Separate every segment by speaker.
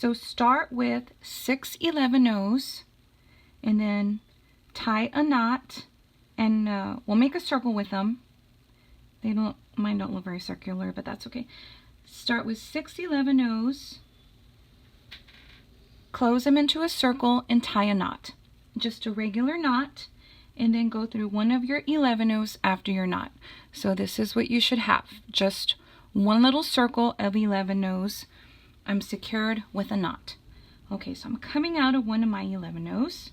Speaker 1: So start with 6 11-ohs and then tie a knot, and we'll make a circle with them. Mine don't look very circular, but that's okay. Start with 6 11-ohs, close them into a circle, and tie a knot. Just a regular knot, and then go through one of your 11-ohs after your knot. So this is what you should have. Just one little circle of 11-ohs. I'm secured with a knot. Okay, so I'm coming out of one of my 11-ohs.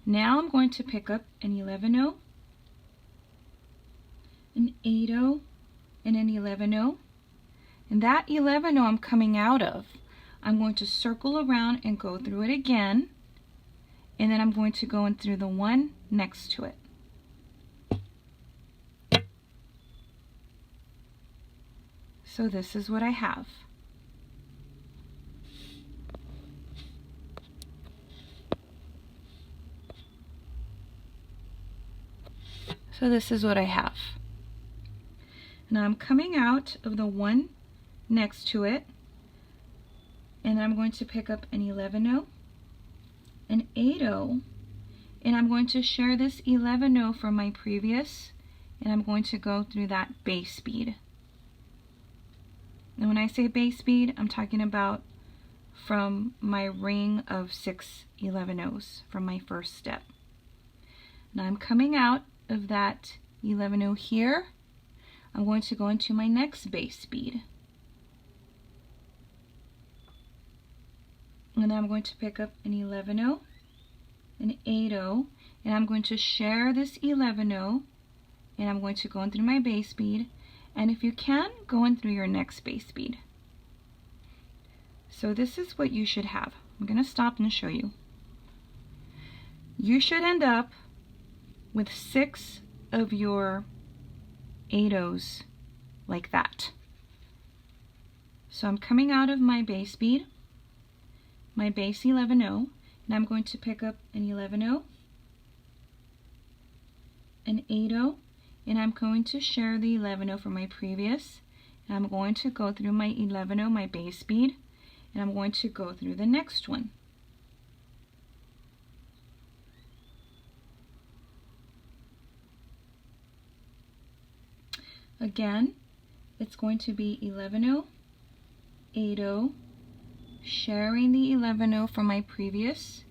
Speaker 1: Now I'm going to pick up an 11-oh, an 8-oh, and an 11-oh. And that 11-oh I'm coming out of, I'm going to circle around and go through it again. And then I'm going to go in through the one next to it. So this is what I have. So this is what I have. Now I'm coming out of the one next to it, and I'm going to pick up an 11-oh, an 8-oh, and I'm going to share this 11-oh from my previous, and I'm going to go through that base bead. And when I say base bead, I'm talking about from my ring of 6 11-ohs from my first step. Now I'm coming out of that 11-oh here. I'm going to go into my next base bead. And then I'm going to pick up an 11-oh, an 8-oh, and I'm going to share this 11-oh, and I'm going to go in through my base bead, and if you can, go in through your next base bead. So this is what you should have. I'm going to stop and show you. You should end up with 6 of your 8-ohs like that. So I'm coming out of my base bead, my base 11-oh, and I'm going to pick up an 11-oh, an 8-oh, and I'm going to share the 11-oh from my previous, and I'm going to go through my 11-oh, my base bead, and I'm going to go through the next one. Again, it's going to be 11-oh, 8-oh, sharing the 11-oh from my previous,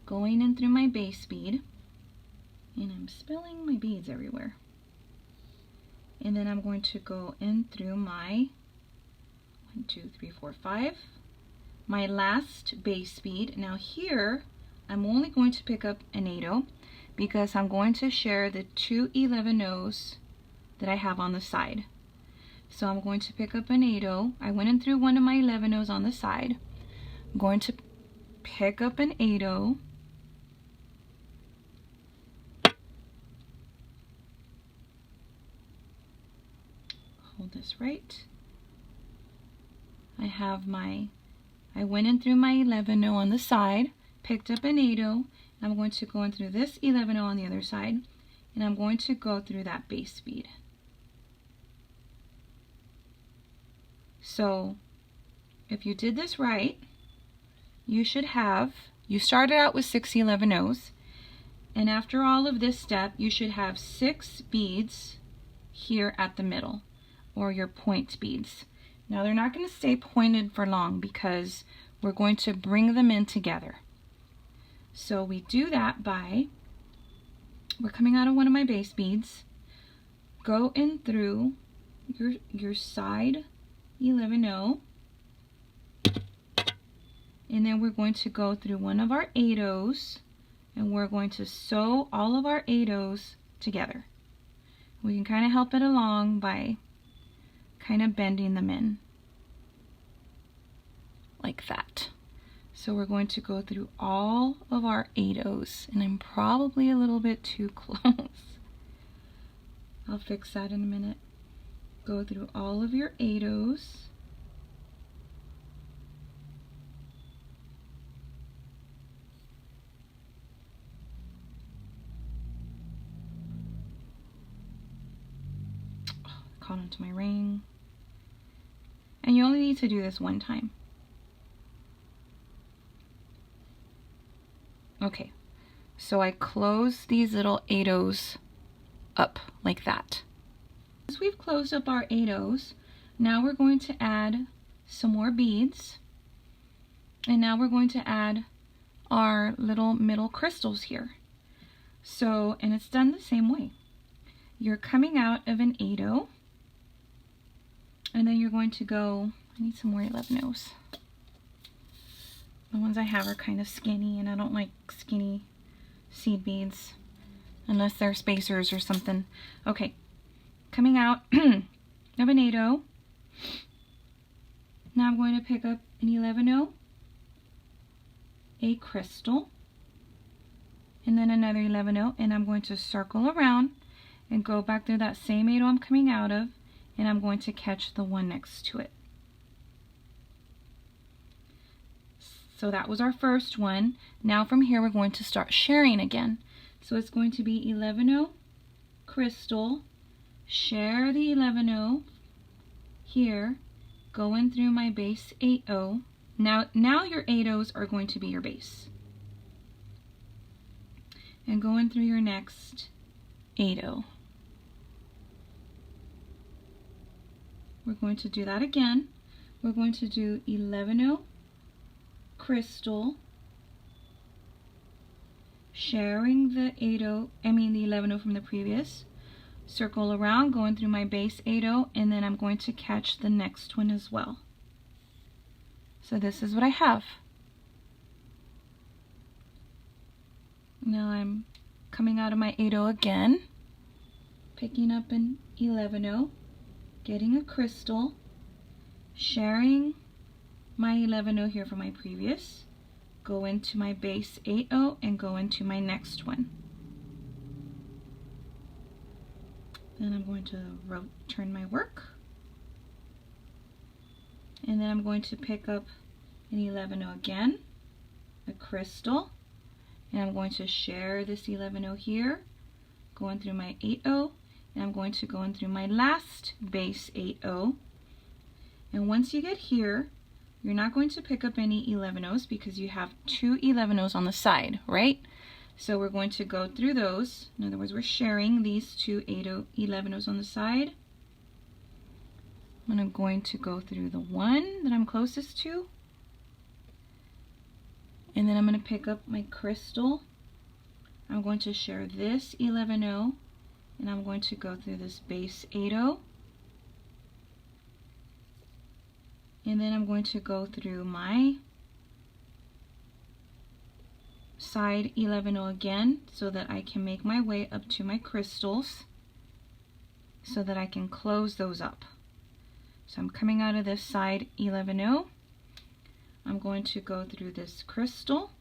Speaker 1: going in through my base bead, and I'm spilling my beads everywhere. And then I'm going to go in through my 1, 2, 3, 4, 5, my last base bead. Now here, I'm only going to pick up an 8-oh because I'm going to share the 2 11-ohs that I have on the side. So I'm going to pick up an 8-oh. I went in through one of my 11-ohs on the side. I'm going to pick up an 8-oh. Hold this right. I went in through my 11-oh on the side, picked up an 8-oh. I'm going to go in through this 11-oh on the other side, and I'm going to go through that base bead. So if you did this right, you started out with 6 11-ohs, and after all of this step, you should have 6 beads here at the middle, or your point beads. Now they're not going to stay pointed for long because we're going to bring them in together. So we do that by, we're coming out of one of my base beads, go in through your side 11-oh, and then we're going to go through one of our 8-ohs, and we're going to sew all of our 8-ohs together. We can kind of help it along by kind of bending them in like that. So we're going to go through all of our 8-ohs, and I'm probably a little bit too close. I'll fix that in a minute. Go through all of your 8-ohs. Oh, caught onto my ring. And you only need to do this one time. Okay, so I close these little 8/0s up like that. Once we've closed up our 8/0s, now we're going to add some more beads. And now we're going to add our little middle crystals here. So, and it's done the same way. You're coming out of an 8/0, and then you're going to go, I need some more 11/0s. The ones I have are kind of skinny, and I don't like skinny seed beads unless they're spacers or something. Okay, coming out of an 8/0. Now I'm going to pick up an 11/0, a crystal, and then another 11/0, and I'm going to circle around and go back through that same 8/0 I'm coming out of, and I'm going to catch the one next to it. So that was our first one. Now from here we're going to start sharing again. So it's going to be 11/0 crystal, share the 11/0 here, going through my base 8/0. Now your 8/0s are going to be your base. And going through your next 8/0. We're going to do that again. We're going to do 11/0 crystal, sharing the 8/0, the 11/0 from the previous, circle around, going through my base 8/0, and then I'm going to catch the next one as well. So this is what I have. Now I'm coming out of my 8/0 again, picking up an 11/0, getting a crystal, sharing my 11/0 here from my previous, go into my base 8/0 and go into my next one. Then I'm going to turn my work, and then I'm going to pick up an 11/0 again, a crystal, and I'm going to share this 11/0 here, going through my 8/0, and I'm going to go in through my last base 8/0. And once you get here, you're not going to pick up any 11/0s because you have two 11/0s on the side, right? So we're going to go through those. In other words, we're sharing these two 11/0s on the side. And I'm going to go through the one that I'm closest to. And then I'm going to pick up my crystal. I'm going to share this 11/0, and I'm going to go through this base 8/0. And then I'm going to go through my side 11/0 again so that I can make my way up to my crystals so that I can close those up. So I'm coming out of this side 11/0. I'm going to go through this crystal,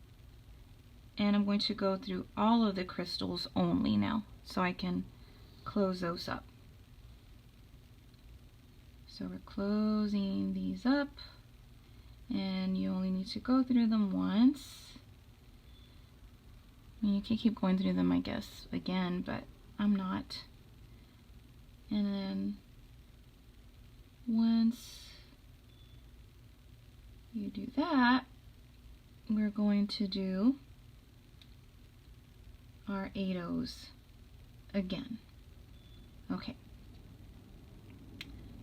Speaker 1: and I'm going to go through all of the crystals only now so I can close those up. So we're closing these up, and you only need to go through them once. I mean, you can keep going through them, I guess, again, but I'm not. And then once you do that, we're going to do our 8/0s again. Okay.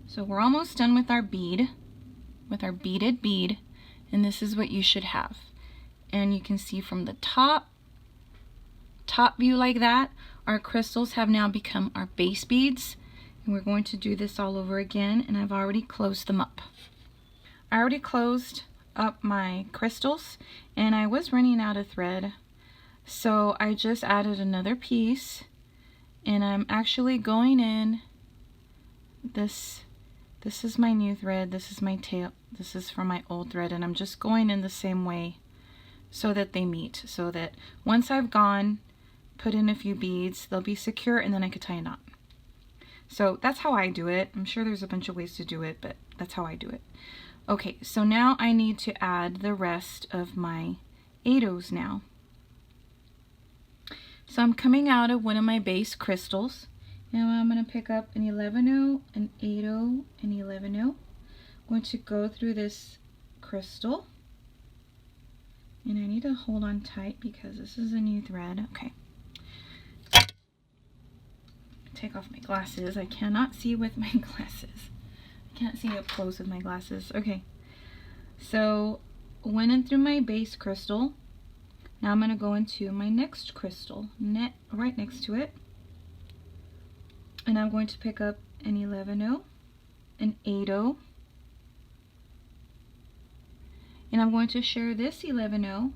Speaker 1: So we're almost done with our bead, with our beaded bead, and this is what you should have. And you can see from the top view like that, our crystals have now become our base beads, and we're going to do this all over again, and I've already closed them up. I already closed up my crystals, and I was running out of thread, so I just added another piece, and I'm actually going in this is my new thread, this is my tail, this is from my old thread, and I'm just going in the same way so that they meet, so that once I've put in a few beads, they'll be secure, and then I could tie a knot. So that's how I do it. I'm sure there's a bunch of ways to do it, but that's how I do it. Okay, so now I need to add the rest of my 8/0s now. So I'm coming out of one of my base crystals. Now I'm going to pick up an 11/0, an 8/0, an 11/0. I'm going to go through this crystal, And I need to hold on tight because this is a new thread. Okay. Take off my glasses. I cannot see with my glasses. I can't see up close with my glasses. Okay. So went in through my base crystal. Now I'm going to go into my next crystal, right next to it. And I'm going to pick up an 11-0, an 8-0. And I'm going to share this 11-0,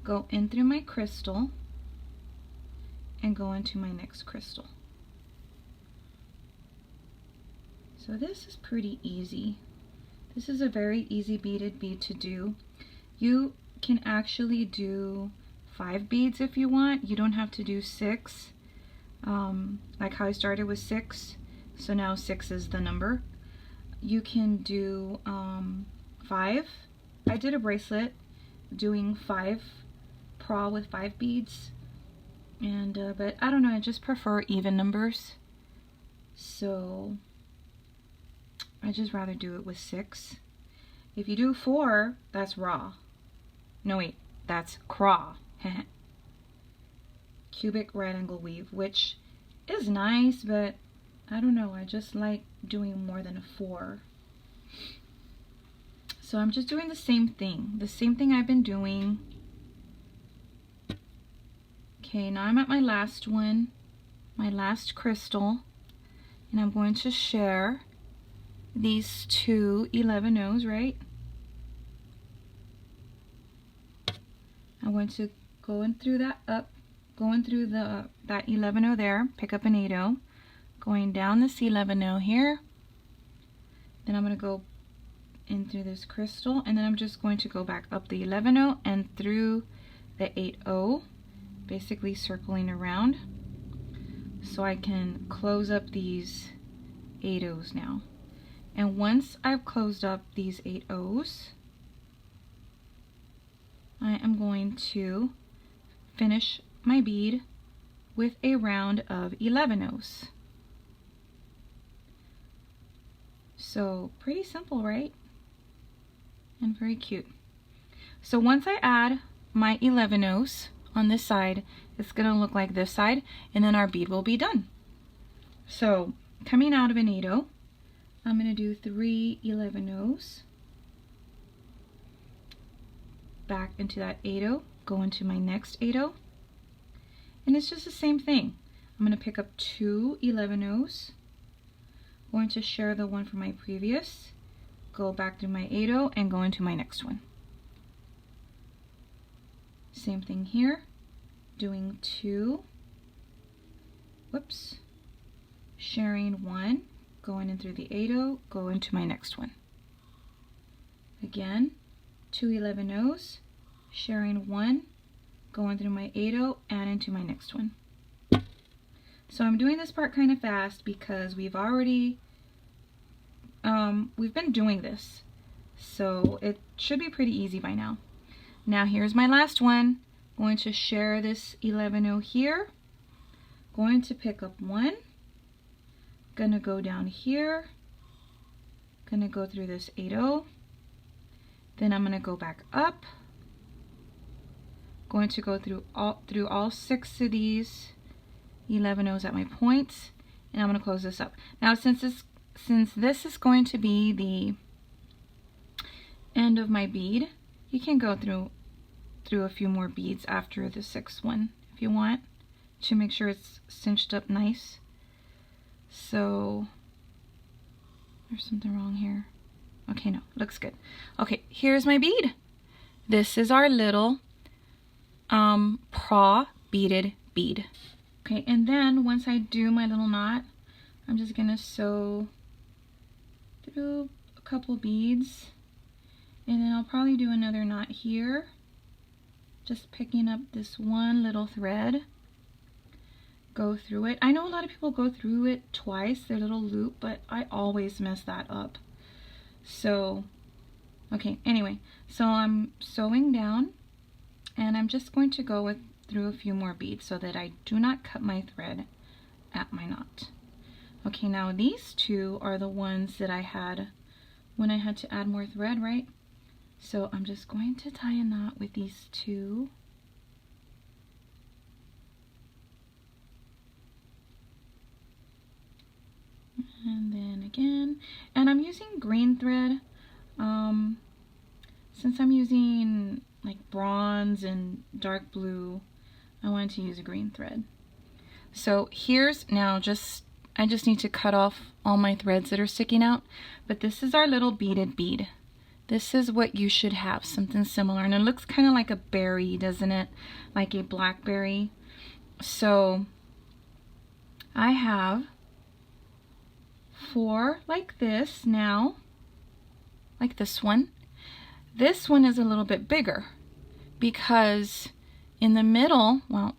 Speaker 1: go in through my crystal, and go into my next crystal. So this is pretty easy. This is a very easy beaded bead to do. You can actually do 5 beads if you want. You don't have to do 6. Like how I started with 6, so now 6 is the number. You can do 5. I did a bracelet doing 5 PRAW with 5 beads, and but I don't know, I just prefer even numbers, so I just rather do it with 6. If you do 4, that's raw. No wait, that's craw. Cubic right angle weave, which is nice, but I don't know, I just like doing more than a 4. So I'm just doing the same thing I've been doing. Okay, now I'm at my last one, my last crystal, and I'm going to share these 2 11-0s, right? I'm going to go in through that going through that 11-0 there, pick up an 8-0, going down this 11-0 here, then I'm going to go in through this crystal, and then I'm just going to go back up the 11-0 and through the 8-0, basically circling around, so I can close up these 8-0s now. And once I've closed up these 8-0s, I am going to finish my bead with a round of 11-0s. So pretty simple, right? And very cute. So once I add my 11-0s on this side, it's going to look like this side, and then our bead will be done. So coming out of an 8-0, I'm going to do 3 11-0s, back into that 8-0, go into my next 8-0, and it's just the same thing. I'm going to pick up 2 11-0s, going to share the one from my previous, go back through my 8-0 and go into my next one. Same thing here, doing 2, whoops, sharing 1, going in through the 8-0, go into my next one. Again, 2 11-0s, sharing 1, going through my 8-0 and into my next one. So I'm doing this part kind of fast because we've already we've been doing this, so it should be pretty easy by now. Now here's my last one. Going to share this 11-0 here, going to pick up 1, gonna go down here, gonna go through this 8-0, then I'm gonna go back up, going to go through all 6 of these 11-0s at my points, and I'm gonna close this up. Now since this is going to be the end of my bead, you can go through a few more beads after the 6th one if you want, to make sure it's cinched up nice. So there's something wrong here. Okay, no, looks good. Okay, here's my bead. This is our little PRAW beaded bead. Okay, and then once I do my little knot, I'm just gonna sew through a couple beads, and then I'll probably do another knot here, just picking up this one little thread, go through it. I know a lot of people go through it twice, their little loop, but I always mess that up. So okay, anyway, so I'm sewing down, and I'm just going to go through a few more beads so that I do not cut my thread at my knot. Okay, now these 2 are the ones that I had when I had to add more thread, right? So I'm just going to tie a knot with these two. And then again, and I'm using green thread. Since I'm using like bronze and dark blue, I wanted to use a green thread. So here's now I just need to cut off all my threads that are sticking out, but this is our little beaded bead. This is what you should have, something similar, and it looks kind of like a berry, doesn't it? Like a blackberry. So I have 4 like this now, like this one. This one is a little bit bigger because in the middle, well,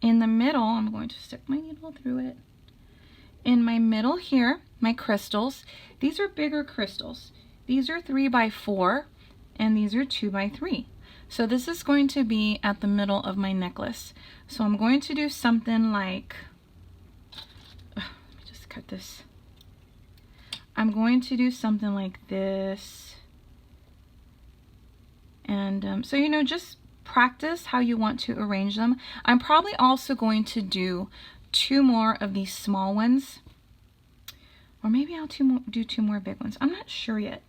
Speaker 1: in the middle, I'm going to stick my needle through it. In my middle here, my crystals, these are bigger crystals. These are 3 by 4 and these are 2 by 3. So this is going to be at the middle of my necklace. So I'm going to do something like, let me just cut this. I'm going to do something like this. And so, you know, just practice how you want to arrange them. I'm probably also going to do 2 more of these small ones. Or maybe I'll do 2 more big ones. I'm not sure yet.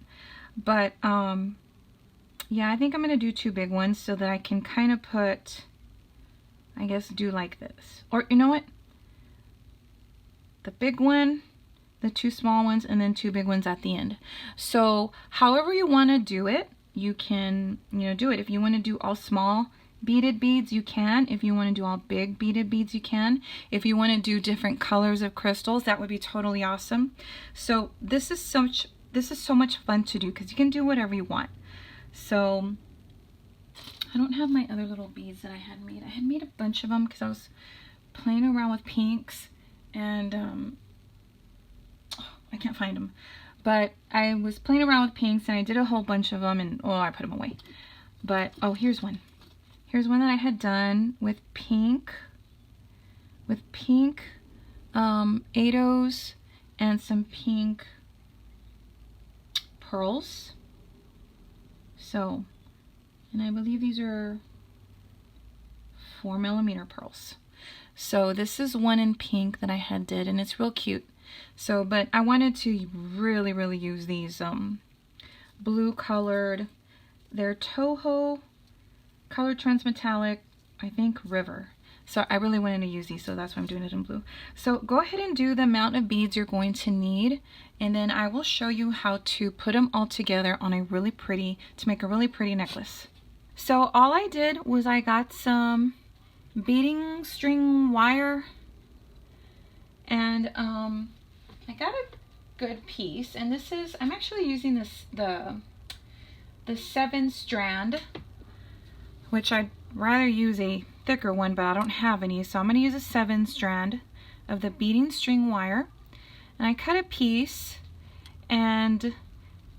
Speaker 1: But, yeah, I think I'm going to do 2 big ones so that I can kind of put, I guess, do like this. Or, you know what? The big one, the 2 small ones, and then 2 big ones at the end. So, however you want to do it, you can, you know, do it. If you want to do all small beaded beads, you can. If you want to do all big beaded beads, you can. If you want to do different colors of crystals, that would be totally awesome. So this is so much fun to do because you can do whatever you want. So I don't have my other little beads that I had made. I had made a bunch of them because I was playing around with pinks and I can't find them. But I was playing around with pinks and I did a whole bunch of them and, oh, I put them away. But, oh, here's one. Here's one that I had done with pink 8-ohs and some pink pearls. So, and I believe these are 4mm pearls. So this is one in pink that I had did, and it's real cute. So, but I wanted to really use these blue colored, they're Toho Color Transmetallic, I think River. So I really wanted to use these, so that's why I'm doing it in blue. So go ahead and do the amount of beads you're going to need, and then I will show you how to put them all together on a really pretty, to make a really pretty necklace. So all I did was I got some beading string wire, and I got a good piece, and this is, I'm actually using this, the 7-strand, which I'd rather use a thicker one, but I don't have any, so I'm going to use a 7-strand of the beading string wire. And I cut a piece, and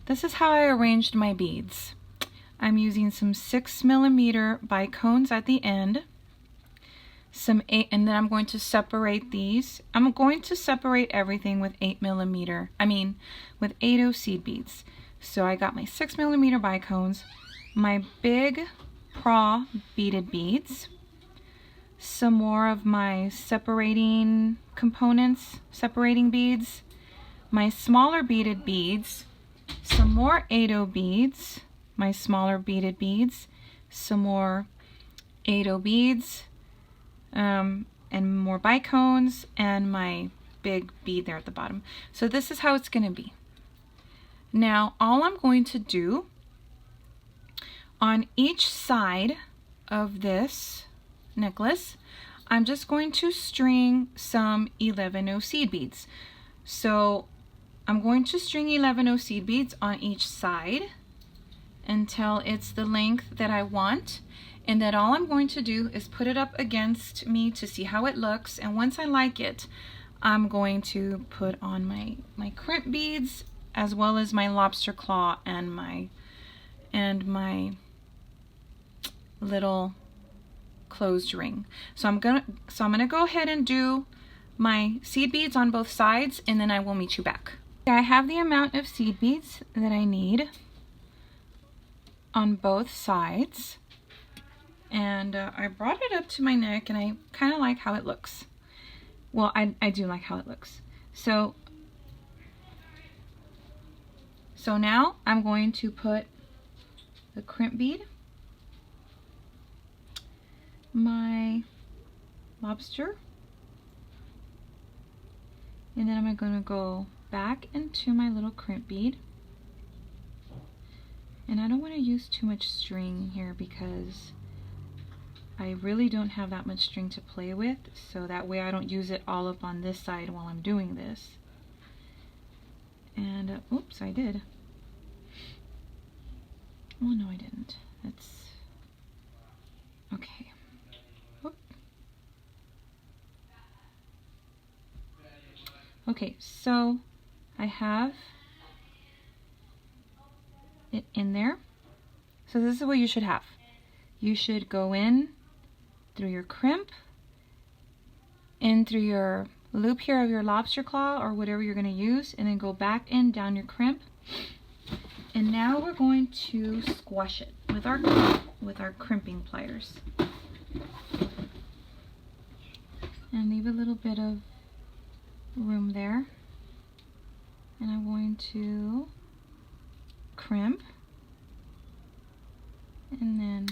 Speaker 1: this is how I arranged my beads. I'm using some 6mm bicones at the end, some 8, and then I'm going to separate these. I'm going to separate everything with 8mm, with 8-oh seed beads. So I got my 6mm bicones, my big PRAW beaded beads, some more of my separating components, separating beads, my smaller beaded beads, some more 8-oh beads, my smaller beaded beads, some more 8-oh beads, and more bicones, and my big bead there at the bottom. So this is how it's going to be. Now all I'm going to do on each side of this necklace, I'm just going to string some 11-oh seed beads. So I'm going to string 11-oh seed beads on each side until it's the length that I want, and then all I'm going to do is put it up against me to see how it looks, and once I like it, I'm going to put on my crimp beads as well as my lobster claw and my little closed ring. So I'm gonna go ahead and do my seed beads on both sides, and then I will meet you back. I have the amount of seed beads that I need. on both sides. And I brought it up to my neck, and I kind of like how it looks. Well, I do like how it looks. So now I'm going to put the crimp bead, my lobster, and then I'm going to go back into my little crimp bead. And I don't want to use too much string here because I really don't have that much string to play with, so that way I don't use it all up on this side while I'm doing this. And oops, I did. Oh no, I didn't. That's okay. Whoop. Okay, so I have it in there. So this is what you should have. You should go in through your crimp, in through your loop here of your lobster claw or whatever you're going to use, and then go back in down your crimp. And now we're going to squash it with our crimping pliers. And leave a little bit of room there. And I'm going to crimp, and then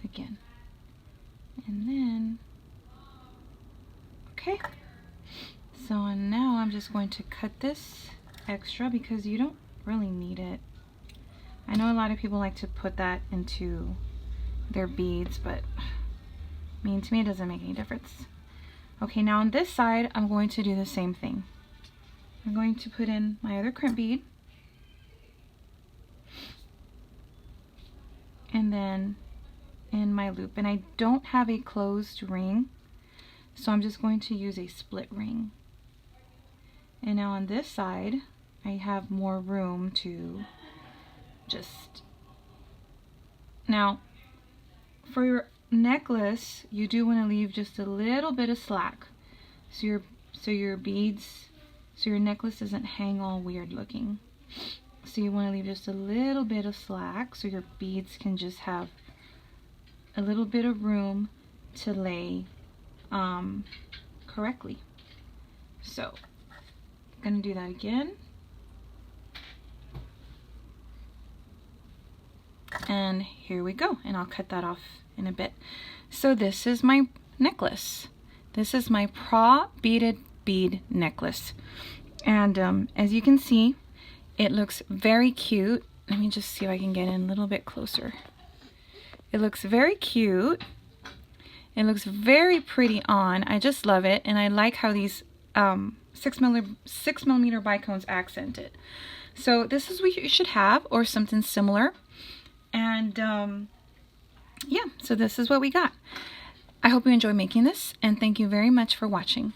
Speaker 1: again, and then okay. So now I'm just going to cut this extra because you don't really need it. I know a lot of people like to put that into their beads, but I mean, to me it doesn't make any difference. Okay, now on this side I'm going to do the same thing. I'm going to put in my other crimp bead, and then in my loop, and I don't have a closed ring, so I'm just going to use a split ring. And now on this side I have more room to just, now for your necklace you do want to leave just a little bit of slack, so your beads, so your necklace doesn't hang all weird looking. So you want to leave just a little bit of slack so your beads can just have a little bit of room to lay correctly. So I'm going to do that again. And here we go, and I'll cut that off in a bit. So this is my necklace. This is my PRAW Beaded Bead Necklace. And as you can see, it looks very cute. Let me just see if I can get in a little bit closer. It looks very cute. It looks very pretty on. I just love it, and I like how these 6 millimeter bicones accent it. So this is what you should have, or something similar. And yeah, so this is what we got. I hope you enjoy making this, and thank you very much for watching.